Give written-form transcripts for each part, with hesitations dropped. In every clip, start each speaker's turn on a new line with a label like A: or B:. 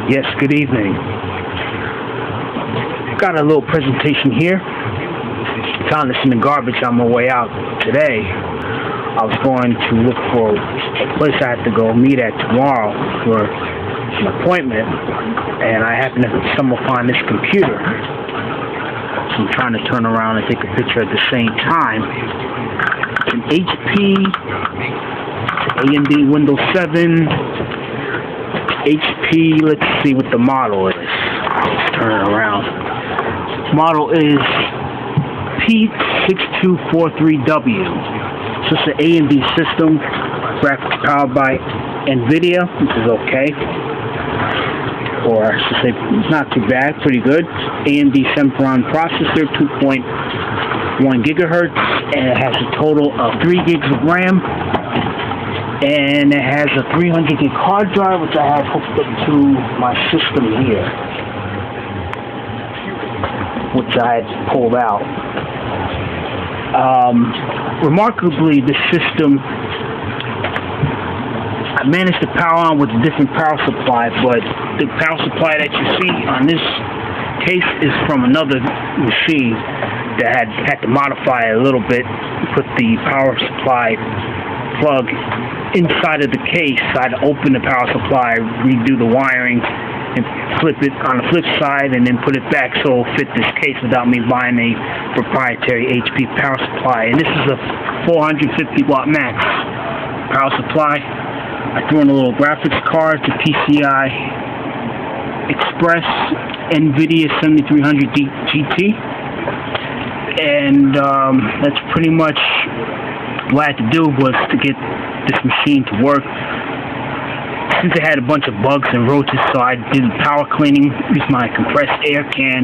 A: Yes, good evening. Got a little presentation here. Found this in the garbage on my way out today. I was going to look for a place I had to go meet at tomorrow for an appointment, and I happened to stumble upon this computer. So I'm trying to turn around and take a picture at the same time. It's an HP, AMD Windows 7, HP, let's see what the model is. Let's turn it around. Model is P6243W. So it's an AMD system, graphics powered by NVIDIA, which is okay. Or I should say, not too bad, pretty good. AMD Sempron processor, 2.1 gigahertz, and it has a total of 3 gigs of RAM. And it has a 300 gig hard drive, which I have hooked up to my system here, which I had pulled out. Remarkably, the system, I managed to power on with a different power supply, but the power supply that you see on this case is from another machine that had to modify it a little bit, put the power supply plug inside of the case. So I had to open the power supply, redo the wiring, and flip it on the flip side, and then put it back so it'll fit this case without me buying a proprietary HP power supply. And this is a 450 watt max power supply. I threw in a little graphics card, the PCI Express NVIDIA 7300 GT, and that's pretty much what I had to do was to get this machine to work. Since it had a bunch of bugs and roaches, so I did power cleaning, used my compressed air can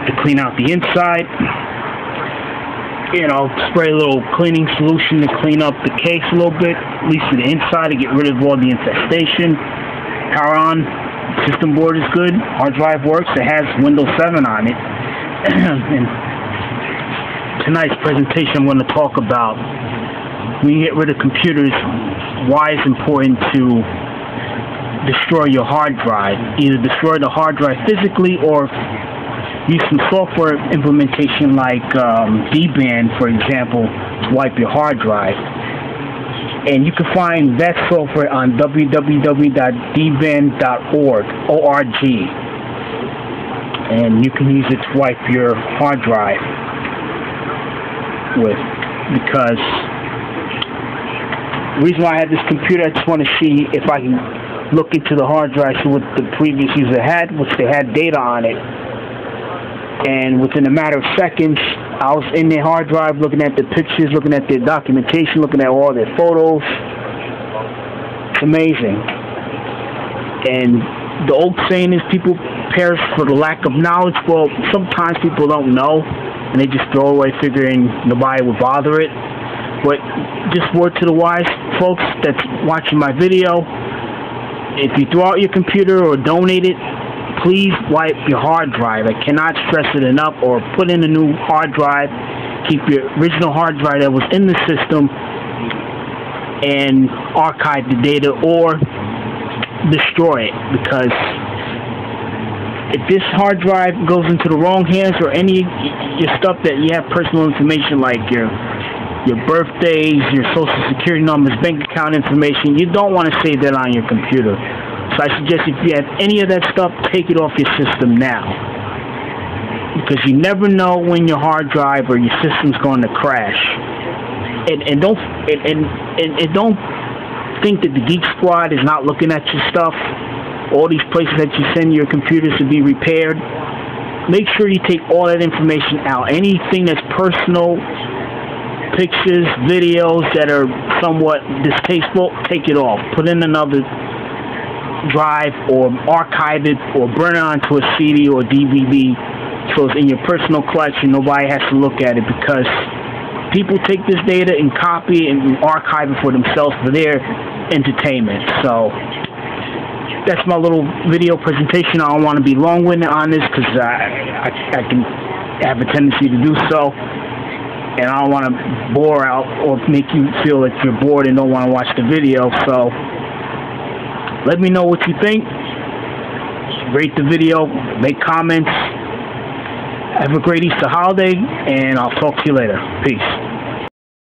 A: to clean out the inside. You know, spray a little cleaning solution to clean up the case a little bit, at least to the inside, to get rid of all the infestation. Power on, system board is good, hard drive works, it has Windows 7 on it. And tonight's presentation I'm going to talk about when you get rid of computers, why it's important to destroy your hard drive. Either destroy the hard drive physically or use some software implementation like DBAN, for example, to wipe your hard drive. And you can find that software on www.dban.org, and you can use it to wipe your hard drive with, because the reason why I had this computer, I just want to see if I can look into the hard drive, see what the previous user had, which they had data on it. And within a matter of seconds, I was in their hard drive looking at the pictures, looking at their documentation, looking at all their photos. It's amazing. And the old saying is people perish for the lack of knowledge. Well, sometimes people don't know, and they just throw away figuring nobody would bother it. But just word to the wise folks that's watching my video, if you throw out your computer or donate it, please wipe your hard drive. I cannot stress it enough. Or put in a new hard drive. Keep your original hard drive that was in the system and archive the data, or destroy it. Because if this hard drive goes into the wrong hands, or any your stuff that you have personal information like your birthdays, your social security numbers, bank account information, you don't want to save that on your computer. So I suggest if you have any of that stuff, take it off your system now. Because you never know when your hard drive or your system's going to crash. And don't think that the Geek Squad is not looking at your stuff. All these places that you send your computers to be repaired. Make sure you take all that information out. Anything that's personal, pictures, videos that are somewhat distasteful, take it off. Put in another drive, or archive it, or burn it onto a CD or DVD, so it's in your personal collection. Nobody has to look at it, because people take this data and copy and archive it for themselves for their entertainment. So that's my little video presentation. I don't want to be long-winded on this, because I can have a tendency to do so. And I don't want to bore out or make you feel that you're bored and don't want to watch the video. So let me know what you think. rate the video, make comments. Have a great Easter holiday, and I'll talk to you later. Peace.